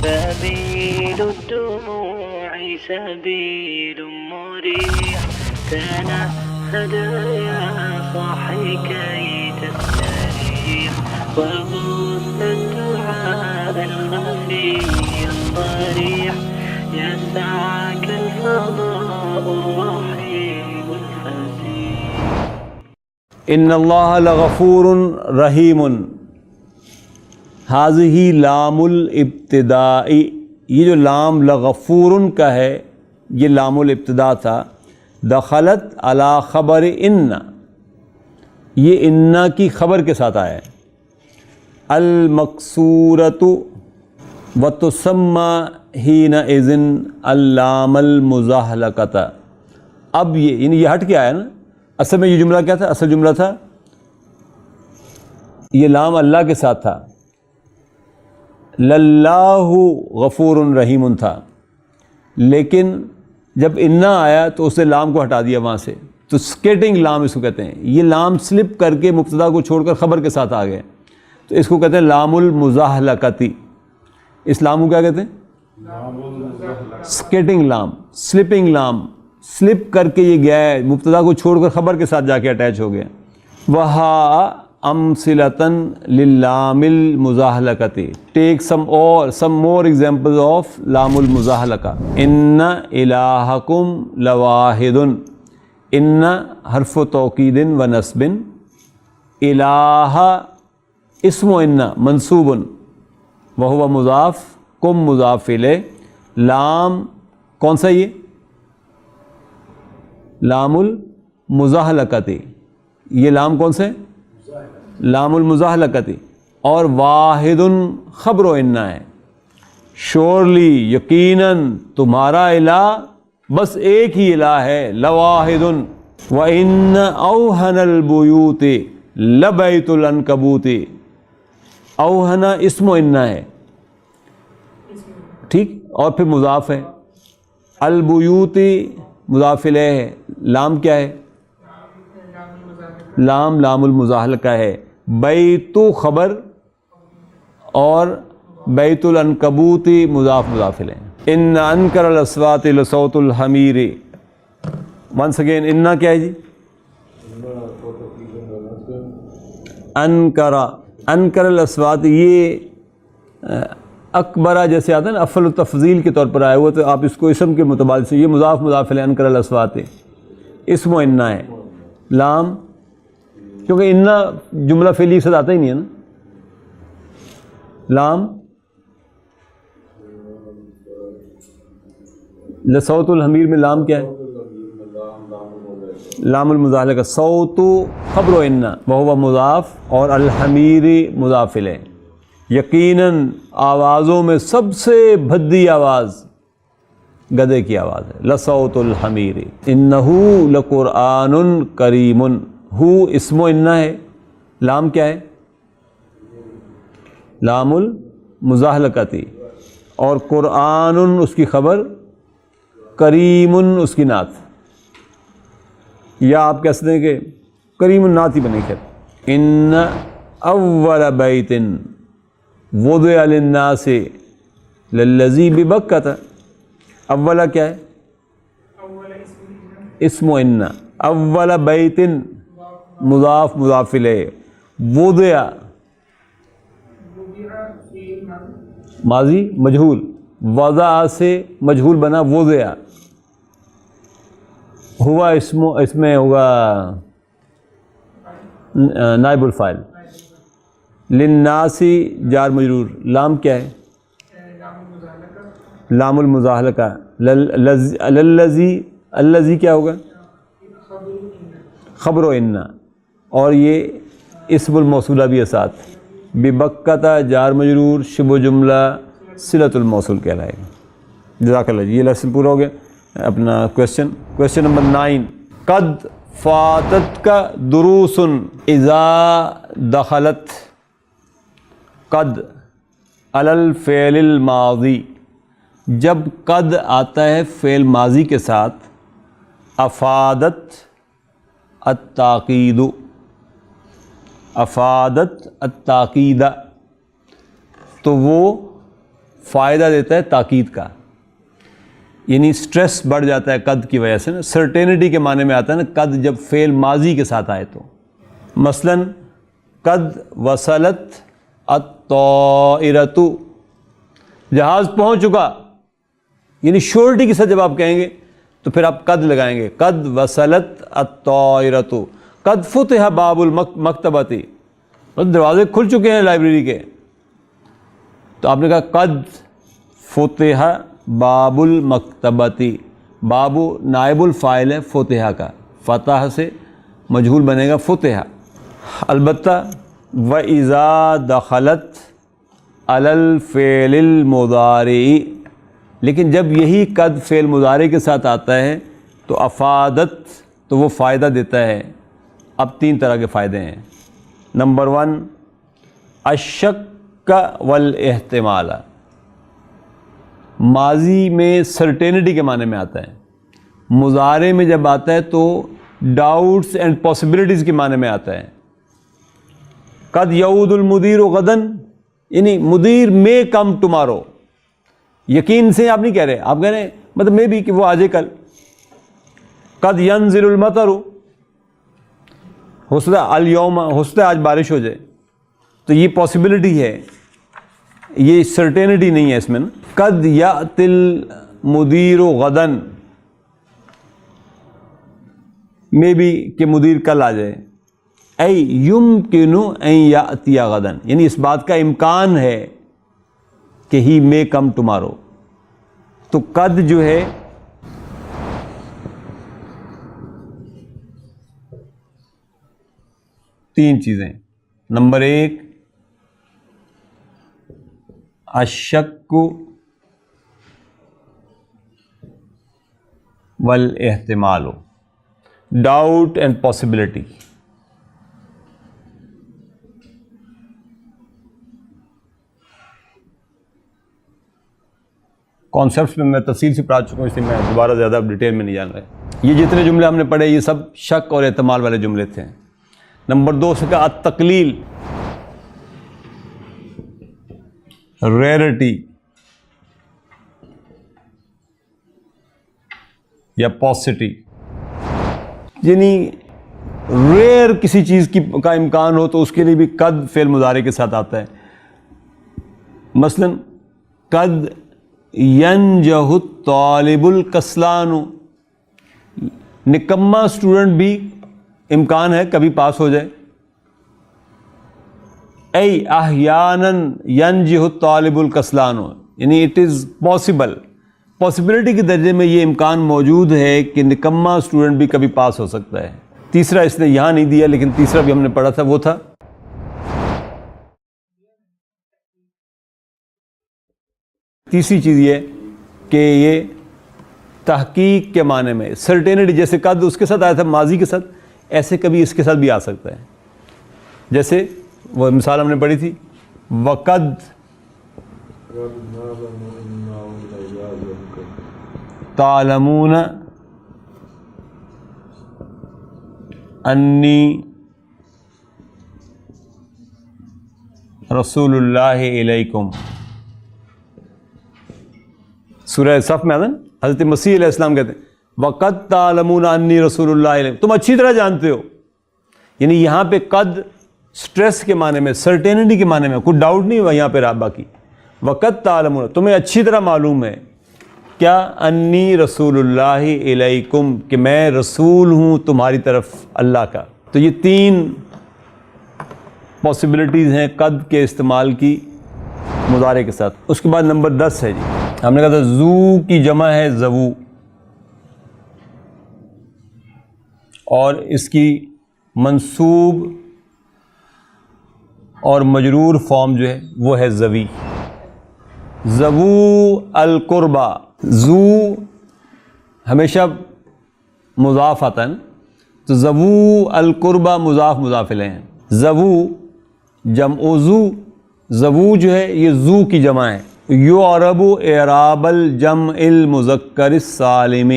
سبيل الدموع سبيل مريح تنهد يا صاحي كي تستريح وبث الدعاء الخفي الصريح يسعك الفضاء الرحيم الفسيح. ان اللہ لغفور رحیم. هذه لام الابتداء، یہ جو لام لغفور کا ہے یہ لام الابتداء تھا. دخلت علی خبر ان، یہ انا کی خبر کے ساتھ آیا ہے. المکسورۃ وتسمى حینئذ اللام المزحلقۃ. اب یہ ہٹ کے آیا نا. اصل میں یہ جملہ کیا تھا؟ اصل جملہ تھا یہ لام اللہ کے ساتھ تھا، للہ غفور رحیم تھا. لیکن جب انا آیا تو اس نے لام کو ہٹا دیا وہاں سے. تو اسکیٹنگ لام اس کو کہتے ہیں. یہ لام سلپ کر کے مبتدا کو چھوڑ کر خبر کے ساتھ آ گئے تو اس کو کہتے ہیں لام المزحلقۃ. اس لام کو کیا کہتے ہیں؟ اسکیٹنگ لام، سلپنگ لام. سلپ کر کے یہ گیا ہے، مبتدا کو چھوڑ کر خبر کے ساتھ جا کے اٹیچ ہو گیا. وہا امثلۃً للام المزحلقۃ. ٹیک سم مور ایگزامپلز آف لام المزحلقہ. ان الہکم لواحد. ان حرف توکید و نصب. الہ اسم ان منصوب وہو مضاف، کم مضاف الیہ. لام کون سا؟ یہ لام المزحلقۃ. یہ لام کون سے؟ لام المزحلقۃ. اور واحد خبر و انا ہے. شورلی، یقیناً تمہارا الہ بس ایک ہی الہ ہے، لواحد. وَإِنَّ أَوْهَنَ الْبُيُوتِ لَبَيْتُ الْعَنْكَبُوتِ. اوہنا اسم و انا ہے، ٹھیک. اور پھر مضاف ہے. البیوت مضاف الیہ ہے. لام کیا ہے؟ لام لام المزحلقہ ہے. بیت خبر اور بیت العنکبوت مضاف مضاف الیہ. ان انکر الاصوات لصوت الحمیر. ونس اگین انا کیا ہے جی؟ انکر الاصوات. یہ اکبرہ جیسے آتا ہے نا، افل التفضیل کے طور پر آیا ہوا، تو آپ اس کو اسم کے متبادل سے، یہ مضاف مضاف الیہ انکر الاصوات اسم و انا ہے. لام کیونکہ انا جملہ فعلی سے آتا ہی نہیں ہے نا. لام لصوت الحمیر میں لام کیا ہے؟ لام المزحلقہ. صوت خبر و انا وہو مضاف اور الحمیر مضاف الیہ. یقیناً آوازوں میں سب سے بھدی آواز گدھے کی آواز ہے. لصوت الحمیر. انہ لقرآن کریم. ہو اسم و انا ہے. لام کیا ہے؟ لام المزحلقۃ. اور قرآن اس کی خبر، کریم اس کی نعت. یا آپ کہہ سکتے ہیں کہ کریم النعت ہی بنے. خیر. ان اول بیت وضع للناس للذی ببکۃ. اولا کیا ہے؟ اسم و انا. اول بیت مضاف مضاف الیہ. وضع ماضی مجہول، وضع سے مجہول بنا وضع. ہوا اس میں ہوگا نائب الفاعل. للناس جار مجرور. لام کیا ہے؟ لام المزحلقہ. الذی کیا ہوگا؟ خبر و انا. اور یہ اسم الموصولہ بھی ہے ساتھ. ببکۃ جار مجرور، شبہ جملہ صلۃ الموصول کہلائے گا. جزاک اللہ جی. یہ لیسن پورا ہو گیا. اپنا کویشچن نمبر 9. قد فاتت کا دروس اذا دخلت. قد علی الفعل الماضی. جب قد آتا ہے فعل ماضی کے ساتھ، افادت التاکید. افادت التاکید، تو وہ فائدہ دیتا ہے تاکید کا، یعنی سٹریس بڑھ جاتا ہے قد کی وجہ سے نا. سرٹینٹی کے معنی میں آتا ہے نا قد جب فعل ماضی کے ساتھ آئے تو. مثلا قد وصلت الطائرۃ، جہاز پہنچ چکا، یعنی شیورٹی کے ساتھ جب آپ کہیں گے تو پھر آپ قد لگائیں گے. قد وصلت الطائرۃ، قد فتح باب المکتبۃ، دروازے کھل چکے ہیں لائبریری کے. تو آپ نے کہا قد فتح باب المکتبۃ، باب نائب الفاعل ہے فتح کا، فتح سے مجہول بنے گا فتح. البتہ وَإِذَا دَخَلَتْ عَلَى الْفِعْلِ الْمُضَارِعِ، لیکن جب یہی قد فعل مضارع کے ساتھ آتا ہے تو افادت، تو وہ فائدہ دیتا ہے. اب 3 طرح کے فائدے ہیں. نمبر 1 الشک والاحتمال، ماضی میں سرٹینٹی کے معنی میں آتا ہے، مضارع میں جب آتا ہے تو ڈاؤٹس اینڈ پاسبلٹیز کے معنی میں آتا ہے. قد یعود المدیر غدن، یعنی مدیر میں کم ٹمارو، یقین سے آپ نہیں کہہ رہے، آپ کہہ رہے ہیں مطلب میں بھی کہ وہ آ جائے کل. قد ینزل المطر، ہو سکتا ہے الیوم، ہو سکتا ہے آج بارش ہو جائے. تو یہ پاسبلٹی ہے، یہ سرٹینٹی نہیں ہے اس میں نا. قد یأتی المدیر غدن، میں بھی کہ مدیر کل آ جائے. ای یمکن ان یأتی غدن، یعنی اس بات کا امکان ہے کہ ہی may come tomorrow. تو قد جو ہے تین چیزیں. نمبر 1 الشک والاحتمال، ڈاؤٹ اینڈ پاسبلٹی. کانسیپٹس میں تفصیل سے پڑھا چکا ہوں، اس لیے میں دوبارہ زیادہ ڈیٹیل میں نہیں جان رہا. یہ جتنے جملے ہم نے پڑھے یہ سب شک اور احتمال والے جملے تھے. نمبر 2 سے کہا التقلیل، ریئرٹی یا پاسٹی، یعنی ریئر کسی چیز کا امکان ہو تو اس کے لیے بھی قد فعل مضارع کے ساتھ آتا ہے. مثلا قد ینجح الطالب الکسلان، نکما اسٹوڈنٹ بھی امکان ہے کبھی پاس ہو جائے. ای احیانا ینجح الطالب الکسلان، یعنی اٹ از پاسبل، پاسبلٹی کے درجے میں یہ امکان موجود ہے کہ نکما اسٹوڈنٹ بھی کبھی پاس ہو سکتا ہے. تیسرا اس نے یہاں نہیں دیا لیکن تیسرا بھی ہم نے پڑھا تھا، وہ تھا تیسری چیز یہ کہ یہ تحقیق کے معنی میں سرٹینٹی، جیسے قد اس کے ساتھ آیا تھا ماضی کے ساتھ، ایسے کبھی اس کے ساتھ بھی آ سکتا ہے. جیسے وہ مثال ہم نے پڑھی تھی وقد تعلمون انی رسول اللہ علیکم. سورہ صف میں آتا ہے، حضرت مسیح علیہ السلام کہتے ہیں وقد تعلمون انی رسول اللہ علیکم، تم اچھی طرح جانتے ہو. یعنی یہاں پہ قد سٹریس کے معنی میں، سرٹینٹی کے معنی میں، کوئی ڈاؤٹ نہیں ہوا یہاں پہ. باقی وقد تعلمون، تمہیں اچھی طرح معلوم ہے کیا، انی رسول اللہ علیکم، کہ میں رسول ہوں تمہاری طرف اللہ کا. تو یہ 3 پاسبلٹیز ہیں قد کے استعمال کی مضارع کے ساتھ. اس کے بعد نمبر 10 ہے جی، ہم نے کہا تھا زو کی جمع ہے زوو، اور اس کی منصوب اور مجرور فارم جو ہے وہ ہے زوی. زوو القربہ، زو ہمیشہ مضاف آتا ہے نا، تو زوو القربہ مضاف مضاف الیہ ہیں. زوو جمع زو، زوو جو ہے یہ زو کی جمع ہے. یعرب اعراب الجمع المذکر السالم،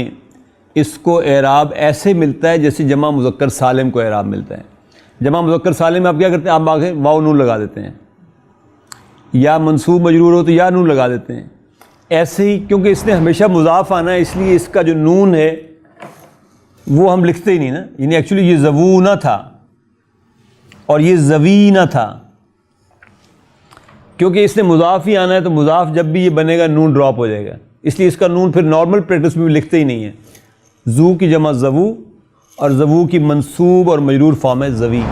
اس کو اعراب ایسے ملتا ہے جیسے جمع مذکر سالم کو اعراب ملتا ہے. جمع مذکر سالم میں آپ کیا کرتے ہیں، آپ آگے واو نون لگا دیتے ہیں. یا منصوب مجرور ہو تو یا نون لگا دیتے ہیں. ایسے ہی کیونکہ اس نے ہمیشہ مضاف آنا ہے، اس لیے اس کا جو نون ہے وہ ہم لکھتے ہی نہیں نا. یعنی ایکچولی یہ زوونہ تھا اور یہ زوینہ تھا. کیونکہ اس نے مضاف ہی آنا ہے تو مضاف جب بھی یہ بنے گا نون ڈراپ ہو جائے گا، اس لیے اس کا نون پھر نارمل پریکٹس میں بھی لکھتے ہی نہیں ہے. زو کی جمع زوو اور زوو کی منصوب اور مجرور فارم ہے زوی.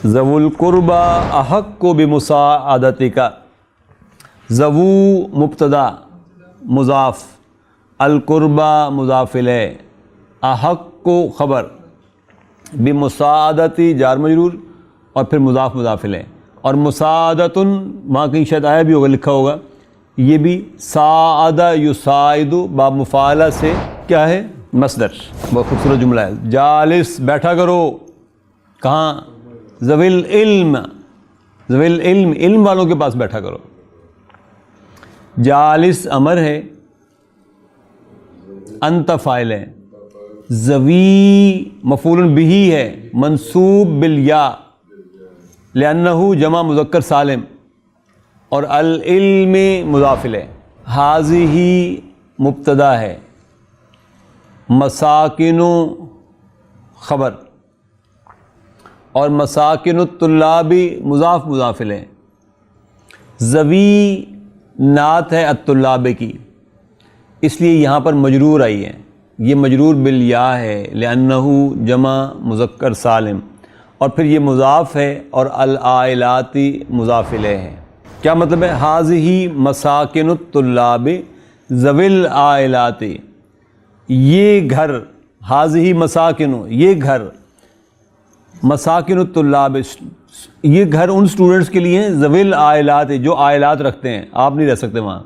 ذو القربى احق بمساعدتک. ذو مبتدا مضاف، القربہ مضاف الیہ، احق خبر، بمساعدتی جار مجرور اور پھر مضاف مضاف الیہ. اور مساعدتن وہاں کہیں شاید آیا بھی ہوگا، لکھا ہوگا، یہ بھی ساعد یساعد باب مفاعلہ سے کیا ہے مصدر. بہت خوبصورت جملہ ہے. جالس بیٹھا کرو، کہاں؟ ذوی العلم، ذوی العلم علم والوں کے پاس بیٹھا کرو. جالس امر ہے، انت فاعل ہے، ذوی مفعول بہ ہے منصوب بالیا لأنہ جمع مذکر سالم، اور العلم مضاف الیہ. ھذہ مبتدا ہے، مساکن خبر، اور مساکن الطلاب مضاف مضاف الیہ. ذوی نعت ہے الطلاب کی، اس لیے یہاں پر مجرور آئی ہے. یہ مجرور بالیا ہے لأنہ جمع مذکر سالم، اور پھر یہ مضاف ہے اور العائلات مضاف الیہ ہے. کیا مطلب ہے؟ ھذہ مساکن الطلاب ذوی العائلات، یہ گھر، ھذہ مساکن یہ گھر، مساکن الطلاب یہ گھر ان اسٹوڈنٹس کے لیے ہیں ذوی العائلات جو عائلات رکھتے ہیں. آپ نہیں رہ سکتے وہاں،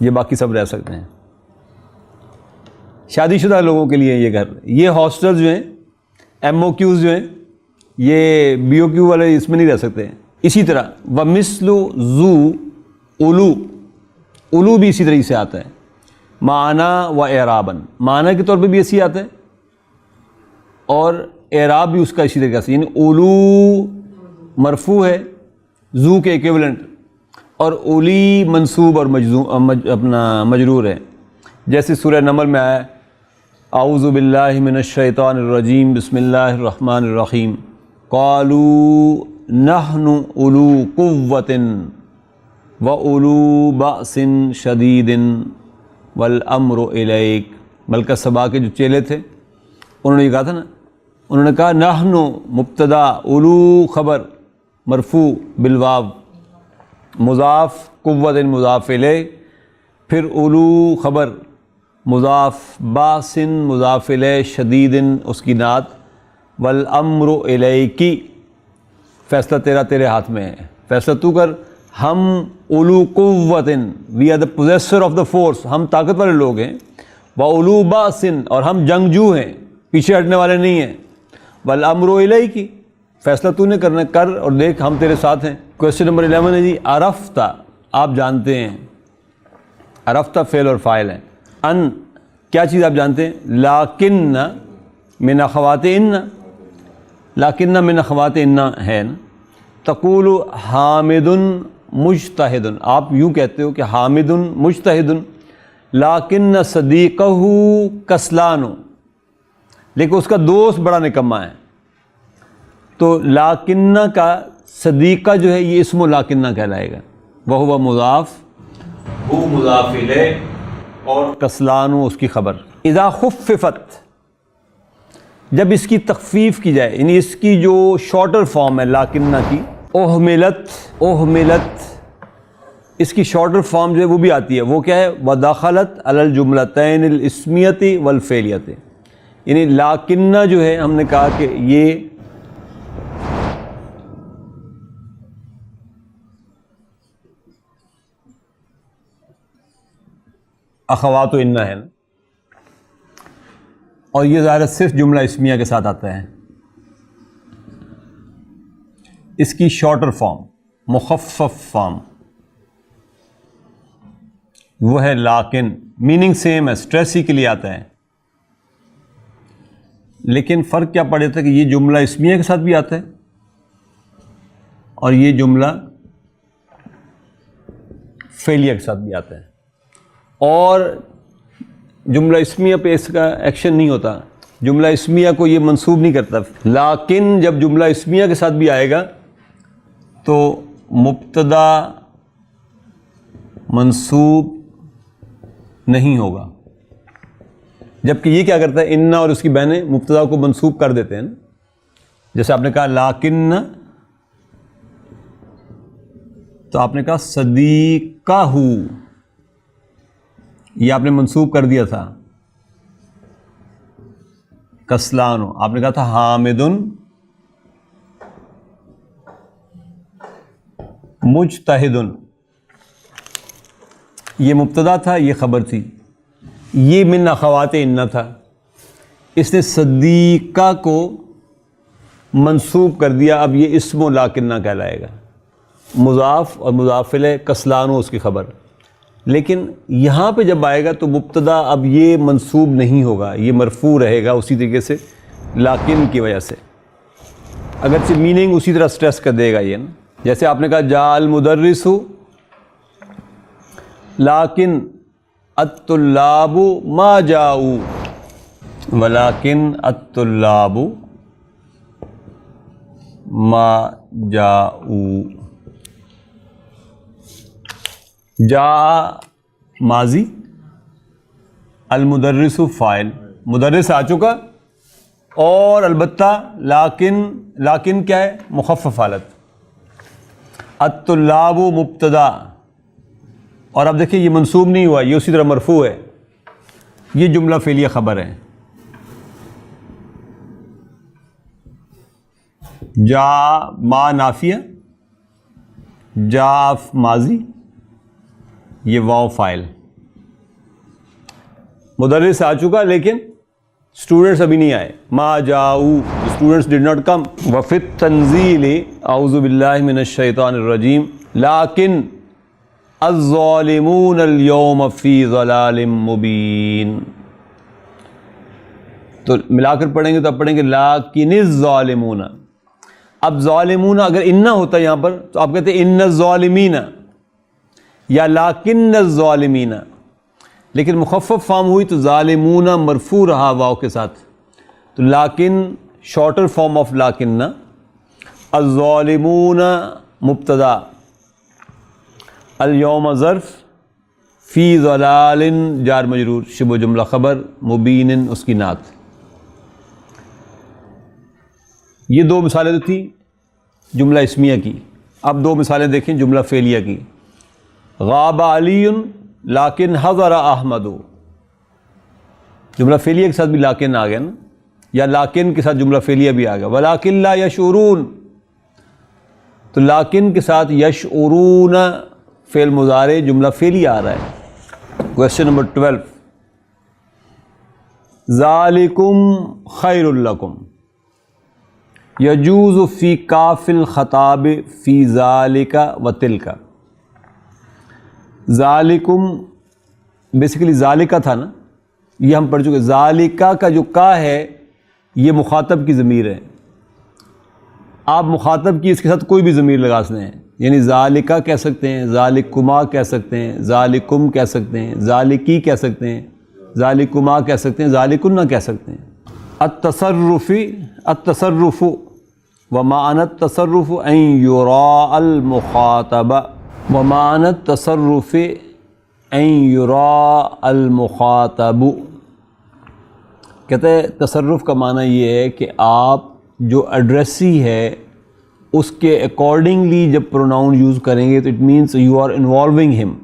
یہ باقی سب رہ سکتے ہیں. شادی شدہ لوگوں کے لیے یہ گھر. یہ ہاسٹل جو ہیں، ایم او کیوز جو ہیں، یہ بی او کیو والے اس میں نہیں رہ سکتے. اسی طرح ومثل ذو اولو، اولو بھی اسی طریقے سے آتا ہے معنی و اعراباً، معنی کے طور پہ بھی ایسی آتا ہے اور اعراب بھی اس کا اسی طریقے سے. یعنی اولو مرفوع ہے ذو کے ایکیولنٹ، اور اولی منصوب اور اپنا مجرور ہے. جیسے سورہ نمل میں آیا اعوذ باللہ من الشیطان الرجیم بسم اللہ الرحمن الرحیم قالوا نحن اولو قوۃ واولو بأس شدید والامر الیک. ملکہ سبا کے جو چیلے تھے انہوں نے یہ کہا تھا نا، انہوں نے کہا نحن مبتدا اولو خبر مرفوع بالواو مضاف قوت مضاف الیہ، پھر اولو خبر مضاف باسن مضاف الیہ شدید اس کی نعت، والامر الیک فیصلہ تیرا تیرے ہاتھ میں ہے، فیصلہ تو کر. ہم اولو قوت، we are the possessor of the force, ہم طاقت والے لوگ ہیں. واولو باسن، اور ہم جنگجو ہیں، پیچھے ہٹنے والے نہیں ہیں. والامر الیک، فیصلہ تو نے کرنا، کر اور دیکھ ہم تیرے ساتھ ہیں. کویسچن نمبر 11 ہے جی عرفت، آپ جانتے ہیں. عرفت فعل اور فاعل ہے. ان کیا چیز آپ جانتے ہیں؟ لیکن من اخوات ان، لیکن من اخوات ان ہے نا. تقول حامد مجتہد، آپ یوں کہتے ہو کہ حامد مجتہد، لیکن صدیقہ کسلان، لیکن اس کا دوست بڑا نکمہ ہے. تو لیکن کا صدیقہ جو ہے یہ اسم لیکن کہلائے گا. وہو مضاف، وہ مضاف الیہ، اور کسلان اس کی خبر. اذا خففت، جب اس کی تخفیف کی جائے، یعنی اس کی جو شارٹر فارم ہے لیکن کی، اہملت اس کی شارٹر فارم جو ہے وہ بھی آتی ہے. وہ کیا ہے؟ ودخلت علی الجملتین الاسمیۃ والفعلیۃ. یعنی لیکن جو ہے ہم نے کہا کہ یہ اخوات و ان ہے نا، اور یہ ظاہر صرف جملہ اسمیہ کے ساتھ آتا ہے. اس کی شارٹر فارم مخفف فارم وہ ہے لیکن. میننگ سیم ہے، اسٹریس ہی کے لیے آتا ہے، لیکن فرق کیا پڑ جاتا ہے کہ یہ جملہ اسمیہ کے ساتھ بھی آتا ہے اور یہ جملہ فعلیہ کے ساتھ بھی آتا ہے، اور جملہ اسمیہ پہ اس کا ایکشن نہیں ہوتا، جملہ اسمیہ کو یہ منسوب نہیں کرتا. لیکن جب جملہ اسمیہ کے ساتھ بھی آئے گا تو مبتدا منسوب نہیں ہوگا، جبکہ یہ کیا کرتا ہے، ان اور اس کی بہنیں مبتدا کو منسوب کر دیتے ہیں نا. جیسے آپ نے کہا لیکن، تو آپ نے کہا صدیقہ، یہ آپ نے منسوب کر دیا تھا. کسلان، آپ نے کہا تھا حامد مجتہد، یہ مبتدا تھا، یہ خبر تھی، یہ من اخوات ان تھا. اس نے صدیقہ کو منسوب کر دیا، اب یہ اسم و لاکنہ کہلائے گا، مضاف اور مضاف الیہ، کسلان اس کی خبر. لیکن یہاں پہ جب آئے گا تو مبتدا اب یہ منسوب نہیں ہوگا، یہ مرفوع رہے گا اسی طریقے سے لیکن کی وجہ سے، اگرچہ میننگ اسی طرح سٹریس کر دے گا یہ نا. جیسے آپ نے کہا جاء المدرس لیکن الطلاب ما جاؤوا، ولیکن الطلاب ما جاؤوا. جاء ماضی، المدرس فاعل، مدرس آ چکا، اور البتہ لیکن کیا ہے، مخفف حالت. الطلاب مبتدا، اور اب دیکھیں یہ منصوب نہیں ہوا، یہ اسی طرح مرفوع ہے، یہ جملہ فعلیہ خبر ہے. جاء ما نافیہ، جاء ماضی، یہ واو فاعل. مدرس آ چکا لیکن اسٹوڈنٹس ابھی نہیں آئے، ما جاؤ، اسٹوڈنٹس ڈڈ ناٹ کم. وفی التنزیل اعوذ باللہ من الشیطان الرجیم لیکن الظالمون اليوم فی ضلال مبین. تو ملا کر پڑھیں گے تو اب پڑھیں گے لیکن الظالمون. اب ظالمون اگر ان نہ ہوتا یہاں پر تو آپ کہتے ہیں ان الظالمین یا لیکن الظالمین، لیکن مخفف فارم ہوئی تو ظالمون مرفوع رہا واو کے ساتھ، تو لیکن شارٹر فارم آف لیکن، الظالمون مبتدا، اليوم ظرف، فی ضلال جار مجرور شبہ جملہ خبر، مبین اس کی نعت. یہ دو مثالیں تو تھیں جملہ اسمیہ کی. اب دو مثالیں دیکھیں جملہ فعلیہ کی. غاب علی لیکن حضر احمد، جملہ فعلیہ کے ساتھ بھی لیکن آ گیا نا، یا لیکن کے ساتھ جملہ فعلیہ بھی آ گیا. ولیکن لا یشعرون، تو لیکن کے ساتھ یشعرون فعل مضارع جملہ فعلیہ آ رہا ہے. کویسچن نمبر 12، ذالکم خیر لکم، یجوز فی کاف الخطاب فی ذالک و تلک. ذالکم بیسیکلی ذالکہ تھا نا، یہ ہم پڑھ چکے. ذالکہ کا جو کا ہے یہ مخاطب کی ضمیر ہے، آپ مخاطب کی اس کے ساتھ کوئی بھی ضمیر لگا سکتے ہیں، یعنی ذالکہ کہہ سکتے ہیں، ذالکما کہہ سکتے ہیں، ذالکم کہہ سکتے ہیں، ذالکی کہہ سکتے ہیں، ذالکما کہہ سکتے ہیں، ذالکن کہہ سکتے ہیں. التصرف ومعنى التصرف ان يراء المخاطب، ومعنى التصرف ان يراء المخاطب. کہتے ہیں تصرف کا معنی یہ ہے کہ آپ جو ایڈریسی ہے اس کے اکارڈنگلی جب پروناؤن یوز کریں گے تو it means you are involving ہم،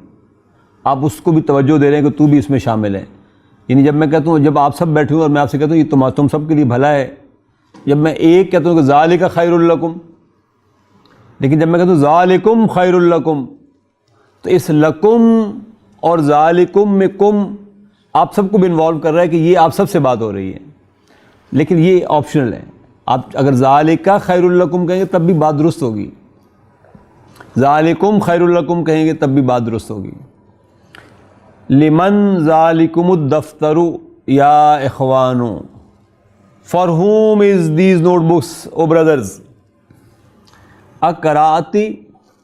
آپ اس کو بھی توجہ دے رہے ہیں کہ تو بھی اس میں شامل ہے. یعنی جب میں کہتا ہوں، جب آپ سب بیٹھے ہوں اور میں آپ سے کہتا ہوں یہ تم سب کے لیے بھلا ہے، جب میں ایک کہتا ہوں کہ ذالک خیر لکم، لیکن جب میں کہتا ہوں ذالکم خیر لکم تو اس لکم اور ذالکم میں کم آپ سب کو بھی انوالو کر رہا ہے کہ یہ آپ سب سے بات ہو رہی ہے. لیکن یہ آپشنل ہے، آپ اگر ذالک خیر لکم کہیں گے تب بھی بات درست ہوگی، ذالکم خیر لکم کہیں گے تب بھی بات درست ہوگی. لمن ذالکم الدفتر یا اخوانو، for whom is these notebooks, oh brothers. اقراتی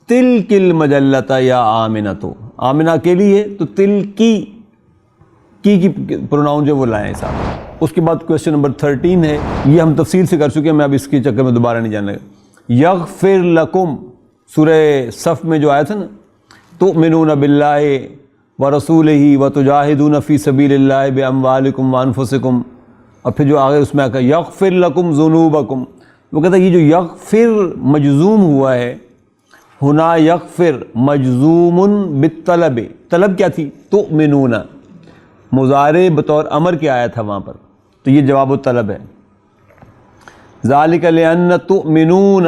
تلک المجلۃ یا آمنۃ، آمنہ اکیلی ہے تو تل کی پروناؤن جو وہ لائیں صاحب. اس کے بعد کویشچن نمبر 13 ہے, یہ ہم تفصیل سے کر چکے ہیں, میں اب اس کے چکر میں دوبارہ نہیں جانے لگا. یغفر لکم سورہ صف میں جو آیا تھا نا, تؤمنون باللہ ورسولہ وتجاہدون فی سبیل اللہ باموالکم وانفسکم, اور پھر جو آگے اس میں آکا یغفر لکم ذنوبکم, وہ کہتا ہے یہ جو یغفر مجزوم ہوا ہے, ہنا یغفر مجزوم بالطلب, طلب کیا تھی؟ تؤمنون, مضارع بطور امر کے آیا تھا وہاں پر, تو یہ جواب الطلب ہے. ذالک لأن تؤمنون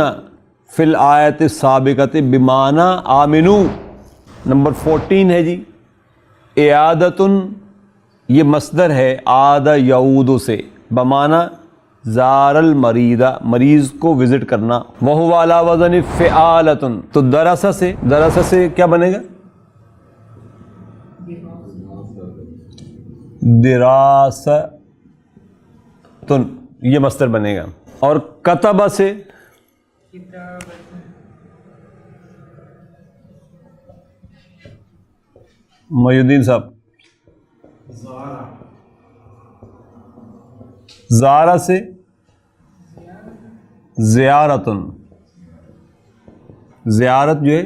فی الآیت السابقۃ بمعنی آمنو. نمبر 14 ہے جی اعادتن, یہ مصدر ہے عاد یعود سے, بمعنی زار المریض, مریض کو وزٹ کرنا. وہو علی وزن فعالتن, تو درس سے کیا بنے گا؟ دراستن, یہ مصدر بنے گا. اور کتب سے محی الدین صاحب, زارہ سے زیارتن, زیارت جو ہے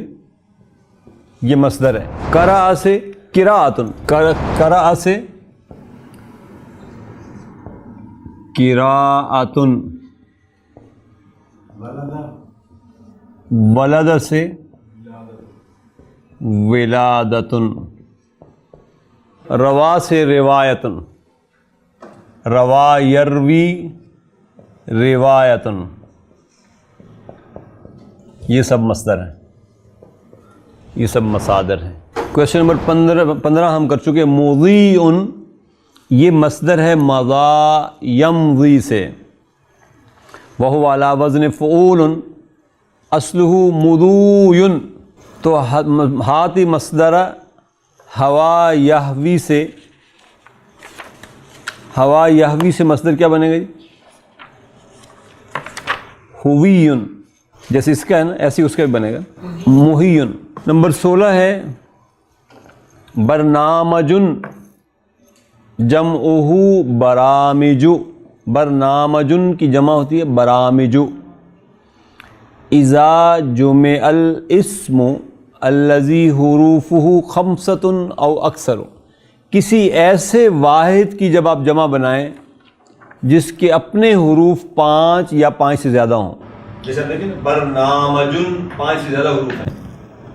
یہ مصدر ہے. قرأ سے قراءتن, قرأ سے قراءتن. ولد سے ولادتن. روا سے روایتن, روا یروی روایتن, یہ سب مصدر ہیں, یہ سب مصادر ہیں. کویشچن نمبر 15 ہم کر چکے. مضیء, یہ مصدر ہے مضا یمضی سے, وہو علی وزن فعول, اصلہ مضوی, تو ہاتی مصدر ہوا یہوی سے, ہوا یہوی سے مصدر کیا بنے گا جی؟ ہویون, جیسے اس کا ہے نا ایسے اس کا بھی بنے گا محیون. نمبر 16 ہے برنامجن, جمعہ برامجو, برنامجن کی جمع ہوتی ہے برامجو. اذا جمع الاسم الذی حروفہ خمسۃ او اکثر, کسی ایسے واحد کی جب آپ جمع بنائیں جس کے اپنے حروف 5 یا 5 سے زیادہ ہوں. جیسے دیکھیں برنامجن 5 سے زیادہ حروف ہیں,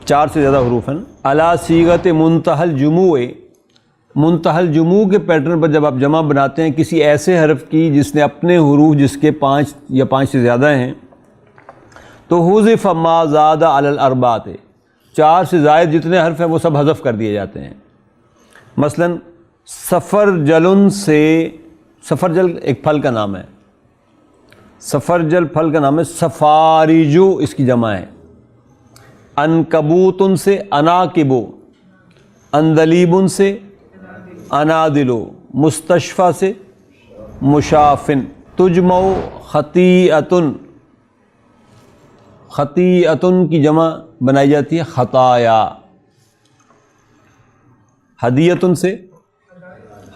4 سے زیادہ حروف ہیں. علی صیغۃ منتہی الجموع, منتہی الجموع کے پیٹرن پر جب آپ جمع بناتے ہیں کسی ایسے حرف کی جس نے اپنے حروف جس کے 5 یا 5 سے زیادہ ہیں, تو حذف ما زاد علی الاربعۃ, 4 سے زائد جتنے حرف ہیں وہ سب حذف کر دیے جاتے ہیں. مثلا سفرجلن سے, سفرجل ایک پھل کا نام ہے, سفرجل پھل کا نام ہے. سفارجو اس کی جمع ہے. عنکبوتن سے اناکبو, اندلیبن سے انادلو, مستشفیٰ سے مشافن. تجمع خطیئتن, خطیئتن کی جمع بنائی جاتی ہے خطایا. ہدیتن سے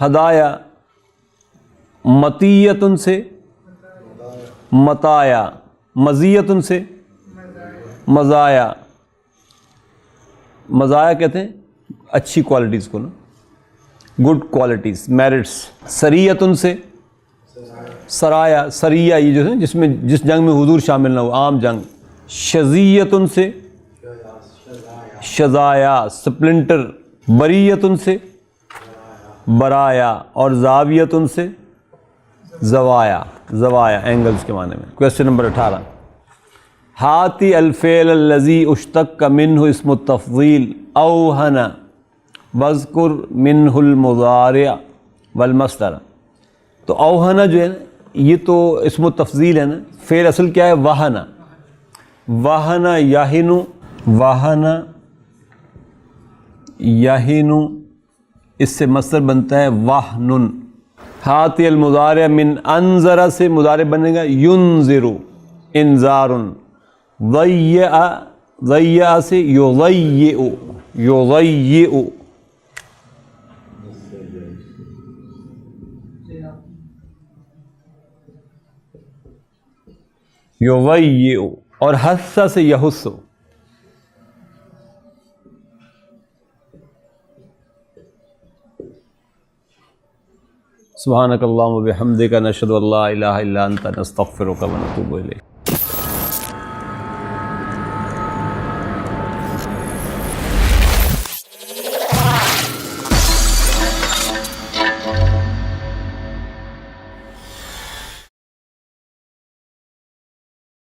ہدایا, مطیتن سے مطایا, مزیتن سے مزایا. مزایا کہتے ہیں اچھی کوالٹیز کو نا, گڈ کوالٹیز, میرٹس. سریتن سے سرایا, سریہ یہ جو ہے جس جنگ میں حضور شامل نہ ہو, عام جنگ. شزیتن سے شزایا, سپلنٹر. بریتن سے برایا, اور زاویتن سے زوایا, زوایا اینگلز کے معنی میں. کویسچن نمبر 18 ہاتی الفعل الذی اشتق منہ اسم التفضیل اوہن واذکر منہ المضارع والمصدر. تو اوہن جو ہے نا یہ تو اسم التفضیل ہے نا, فعل اصل کیا ہے؟ وہن. وہن یہن, وہن یہن, اس سے مصدر بنتا ہے وہن. ہاتی المضارع من انذر سے مضارع بنے گا ینذر, انذار. ضیع, ضیع سے یضیع, یضیع، یضیع، اور حس سے یحس، سبحانک اللہم و بحمدک نشہد ان لا الہ الا انت نستغفرک و نتوب الیک۔